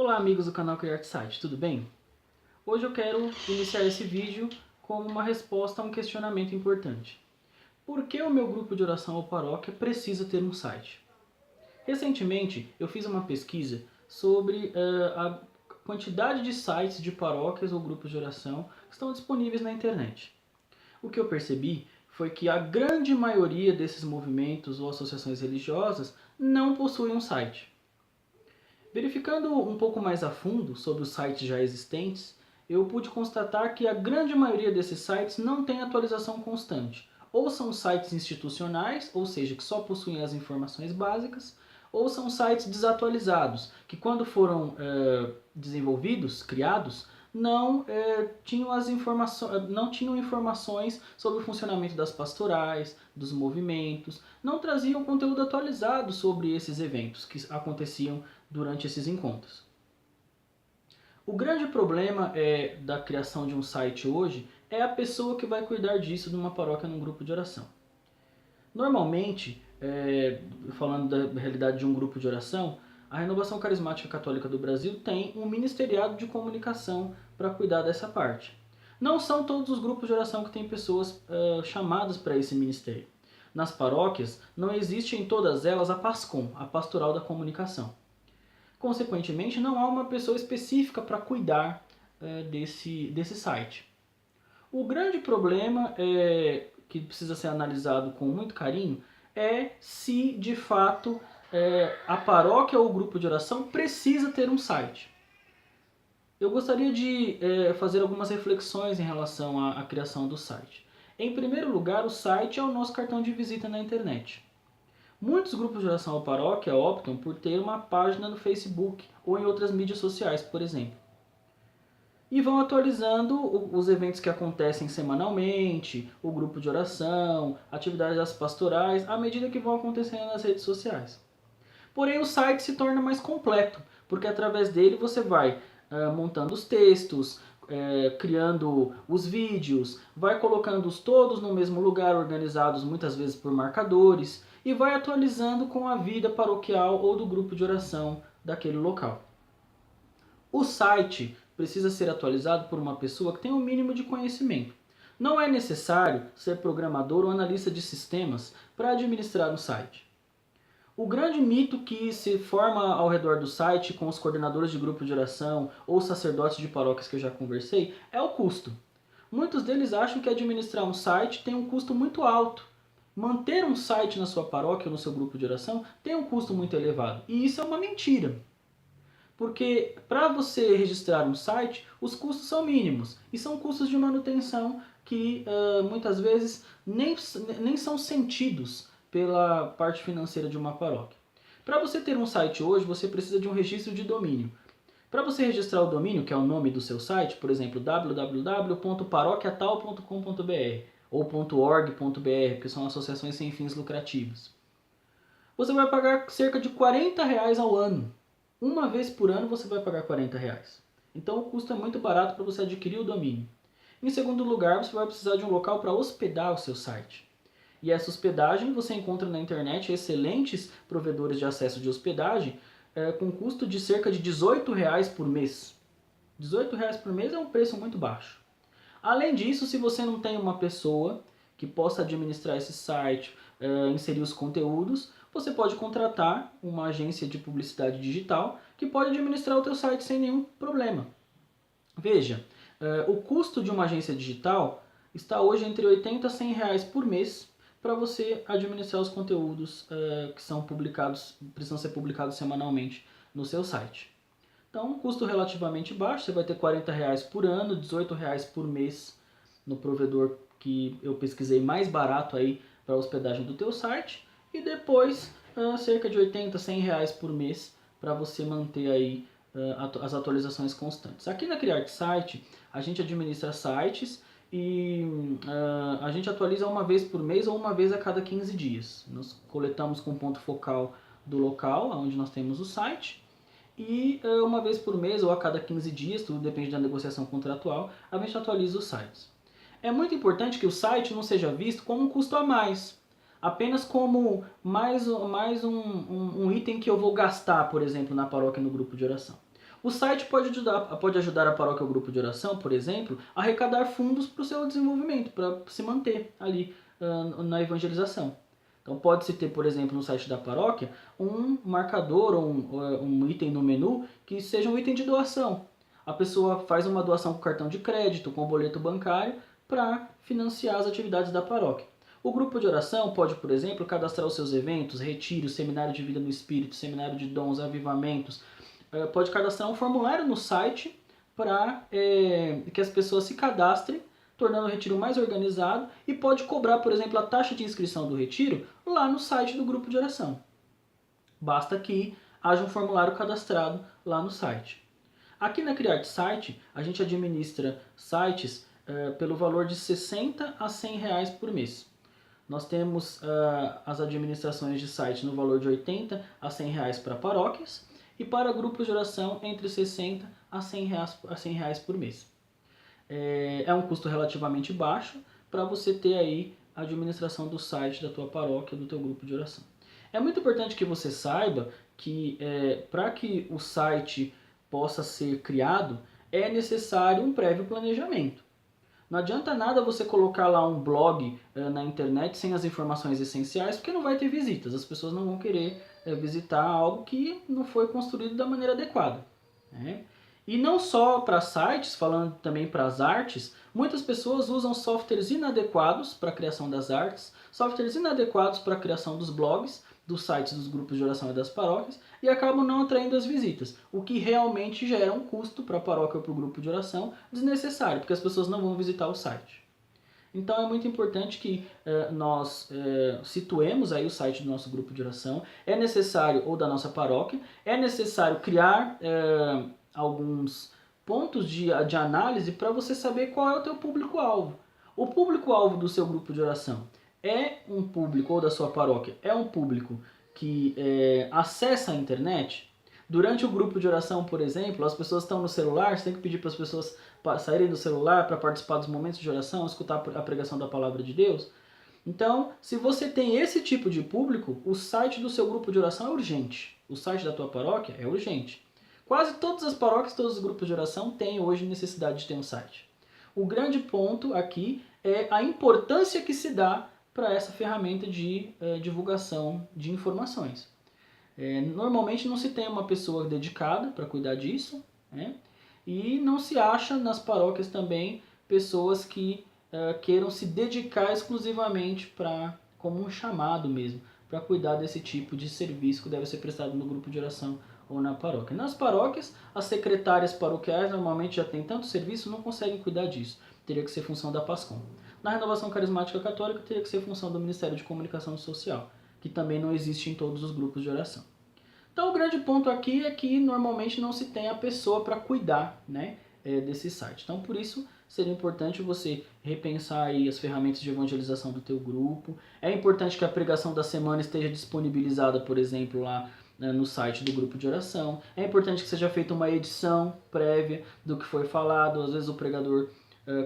Olá amigos do canal Criarte Site, tudo bem? Hoje eu quero iniciar esse vídeo com uma resposta a um questionamento importante. Por que o meu grupo de oração ou paróquia precisa ter um site? Recentemente eu fiz uma pesquisa sobre a quantidade de sites de paróquias ou grupos de oração que estão disponíveis na internet. O que eu percebi foi que a grande maioria desses movimentos ou associações religiosas não possuem um site. Verificando um pouco mais a fundo sobre os sites já existentes, eu pude constatar que a grande maioria desses sites não tem atualização constante. Ou são sites institucionais, ou seja, que só possuem as informações básicas, ou são sites desatualizados, que quando foram desenvolvidos, criados, não tinham informações sobre o funcionamento das pastorais, dos movimentos, não traziam conteúdo atualizado sobre esses eventos que aconteciam durante esses encontros. O grande problema da criação de um site hoje é a pessoa que vai cuidar disso numa paróquia, num grupo de oração. Normalmente, falando da realidade de um grupo de oração, a Renovação Carismática Católica do Brasil tem um ministeriado de comunicação para cuidar dessa parte. Não são todos os grupos de oração que têm pessoas chamadas para esse ministério. Nas paróquias, não existe em todas elas a PASCOM, a Pastoral da Comunicação. Consequentemente, não há uma pessoa específica para cuidar desse site. O grande problema que precisa ser analisado com muito carinho é se, de fato, a paróquia ou o grupo de oração precisa ter um site. Eu gostaria de fazer algumas reflexões em relação à criação do site. Em primeiro lugar, o site é o nosso cartão de visita na internet. Muitos grupos de oração ou paróquia optam por ter uma página no Facebook ou em outras mídias sociais, por exemplo. E vão atualizando os eventos que acontecem semanalmente, o grupo de oração, atividades pastorais, à medida que vão acontecendo nas redes sociais. Porém, o site se torna mais completo, porque através dele você vai montando os textos, criando os vídeos, vai colocando-os todos no mesmo lugar, organizados muitas vezes por marcadores, e vai atualizando com a vida paroquial ou do grupo de oração daquele local. O site precisa ser atualizado por uma pessoa que tem um mínimo de conhecimento. Não é necessário ser programador ou analista de sistemas para administrar um site. O grande mito que se forma ao redor do site com os coordenadores de grupo de oração ou sacerdotes de paróquias que eu já conversei é o custo. Muitos deles acham que administrar um site tem um custo muito alto. Manter um site na sua paróquia ou no seu grupo de oração tem um custo muito elevado. E isso é uma mentira. Porque para você registrar um site, os custos são mínimos. E são custos de manutenção que muitas vezes nem são sentidos pela parte financeira de uma paróquia. Para você ter um site hoje, você precisa de um registro de domínio. Para você registrar o domínio, que é o nome do seu site, por exemplo, www.paroquiatal.com.br ou .org.br, que são associações sem fins lucrativos, você vai pagar cerca de R$40 ao ano. Uma vez por ano você vai pagar R$40. Então o custo é muito barato para você adquirir o domínio. Em segundo lugar, você vai precisar de um local para hospedar o seu site. E essa hospedagem você encontra na internet excelentes provedores de acesso de hospedagem com custo de cerca de R$18 por mês. R$18 por mês é um preço muito baixo. Além disso, se você não tem uma pessoa que possa administrar esse site, inserir os conteúdos, você pode contratar uma agência de publicidade digital que pode administrar o teu site sem nenhum problema. Veja, o custo de uma agência digital está hoje entre R$80 a R$100 por mês para você administrar os conteúdos que precisam ser publicados semanalmente no seu site. Então, um custo relativamente baixo, você vai ter R$40 por ano, R$18 por mês no provedor que eu pesquisei mais barato aí para a hospedagem do teu site, e depois cerca de R$80 a R$100 por mês para você manter aí as atualizações constantes. Aqui na Criarte Site, a gente administra sites e a gente atualiza uma vez por mês ou uma vez a cada 15 dias. Nós coletamos com ponto focal do local onde nós temos o site e uma vez por mês ou a cada 15 dias, tudo depende da negociação contratual, a gente atualiza os sites. É muito importante que o site não seja visto como um custo a mais, apenas como mais um item que eu vou gastar, por exemplo, na paróquia no grupo de oração. O site pode ajudar a paróquia ou grupo de oração, por exemplo, a arrecadar fundos para o seu desenvolvimento, para se manter ali na evangelização. Então pode-se ter, por exemplo, no site da paróquia, um marcador ou um item no menu que seja um item de doação. A pessoa faz uma doação com cartão de crédito, com boleto bancário, para financiar as atividades da paróquia. O grupo de oração pode, por exemplo, cadastrar os seus eventos, retiros, seminário de vida no espírito, seminário de dons, avivamentos. Pode cadastrar um formulário no site para que as pessoas se cadastrem, tornando o retiro mais organizado, e pode cobrar, por exemplo, a taxa de inscrição do retiro lá no site do grupo de oração. Basta que haja um formulário cadastrado lá no site. Aqui na Criarte Site, a gente administra sites pelo valor de R$ 60 a R$ 100 por mês. Nós temos as administrações de site no valor de R$ 80 a R$ 100 para paróquias e para grupos de oração entre R$ 60 a R$ 100 por mês. É um custo relativamente baixo para você ter aí a administração do site da tua paróquia, do teu grupo de oração. É muito importante que você saiba que para que o site possa ser criado, é necessário um prévio planejamento. Não adianta nada você colocar lá um blog na internet sem as informações essenciais, porque não vai ter visitas. As pessoas não vão querer visitar algo que não foi construído da maneira adequada. Né? E não só para sites, falando também para as artes, muitas pessoas usam softwares inadequados para a criação das artes, softwares inadequados para a criação dos blogs, dos sites dos grupos de oração e das paróquias, e acabam não atraindo as visitas, o que realmente gera um custo para a paróquia ou para o grupo de oração desnecessário, porque as pessoas não vão visitar o site. Então é muito importante que nós situemos aí o site do nosso grupo de oração, é necessário, ou da nossa paróquia, é necessário criar alguns pontos de análise para você saber qual é o teu público-alvo. O público-alvo do seu grupo de oração é um público, ou da sua paróquia, é um público que acessa a internet. Durante o grupo de oração, por exemplo, as pessoas estão no celular, você tem que pedir para as pessoas saírem do celular para participar dos momentos de oração, escutar a pregação da palavra de Deus. Então, se você tem esse tipo de público, o site do seu grupo de oração é urgente. O site da tua paróquia é urgente. Quase todas as paróquias, todos os grupos de oração têm hoje necessidade de ter um site. O grande ponto aqui é a importância que se dá para essa ferramenta de divulgação de informações. Normalmente não se tem uma pessoa dedicada para cuidar disso, né? E não se acha nas paróquias também pessoas que queiram se dedicar exclusivamente como um chamado mesmo, para cuidar desse tipo de serviço que deve ser prestado no grupo de oração ou na paróquia. Nas paróquias, as secretárias paroquiais normalmente já têm tanto serviço, não conseguem cuidar disso. Teria que ser função da PASCOM. Na Renovação Carismática Católica, teria que ser função do Ministério de Comunicação Social, que também não existe em todos os grupos de oração. Então o grande ponto aqui é que normalmente não se tem a pessoa para cuidar, né, desse site. Então por isso seria importante você repensar aí as ferramentas de evangelização do teu grupo. É importante que a pregação da semana esteja disponibilizada, por exemplo, lá no site do grupo de oração. É importante que seja feita uma edição prévia do que foi falado. Às vezes o pregador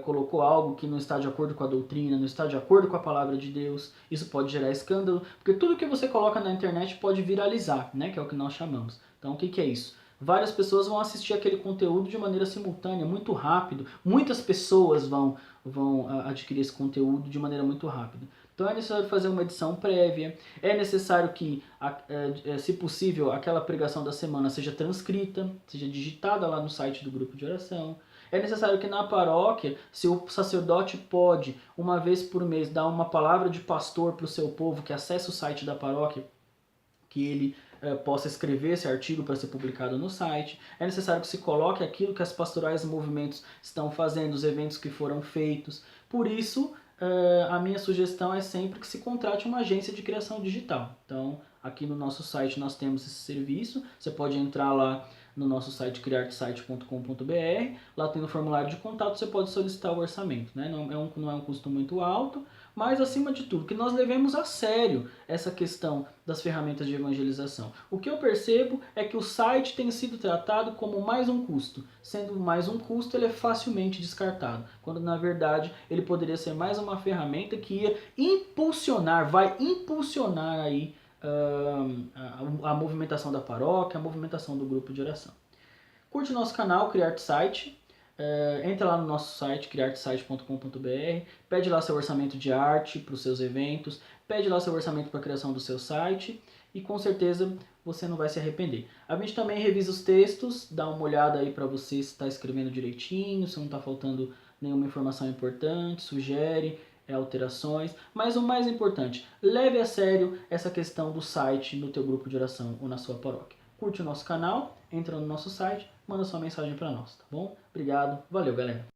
colocou algo que não está de acordo com a doutrina, não está de acordo com a palavra de Deus. Isso pode gerar escândalo, porque tudo que você coloca na internet pode viralizar, né? Que é o que nós chamamos. Então o que é isso? Várias pessoas vão assistir aquele conteúdo de maneira simultânea, muito rápido. Muitas pessoas vão adquirir esse conteúdo de maneira muito rápida. Então é necessário fazer uma edição prévia, é necessário que, se possível, aquela pregação da semana seja transcrita, seja digitada lá no site do grupo de oração. É necessário que na paróquia, se o sacerdote pode, uma vez por mês, dar uma palavra de pastor para o seu povo que acessa o site da paróquia, que ele possa escrever esse artigo para ser publicado no site. É necessário que se coloque aquilo que as pastorais e movimentos estão fazendo, os eventos que foram feitos. Por isso, a minha sugestão é sempre que se contrate uma agência de criação digital. Então, aqui no nosso site nós temos esse serviço. Você pode entrar lá no nosso site criartesite.com.br, lá tem no formulário de contato, você pode solicitar o orçamento, né? Não é um custo muito alto, mas acima de tudo, que nós levemos a sério essa questão das ferramentas de evangelização. O que eu percebo é que o site tem sido tratado como mais um custo. Sendo mais um custo, ele é facilmente descartado, quando na verdade ele poderia ser mais uma ferramenta que ia vai impulsionar aí a movimentação da paróquia, a movimentação do grupo de oração. Curte o nosso canal CriArtSite. Entra lá no nosso site, criartsite.com.br, pede lá seu orçamento de arte para os seus eventos, pede lá seu orçamento para a criação do seu site e com certeza você não vai se arrepender. A gente também revisa os textos, dá uma olhada aí para você se está escrevendo direitinho, se não está faltando nenhuma informação importante, sugere alterações, mas o mais importante, leve a sério essa questão do site no teu grupo de oração ou na sua paróquia. Curte o nosso canal, entra no nosso site, manda sua mensagem para nós, tá bom? Obrigado, valeu galera!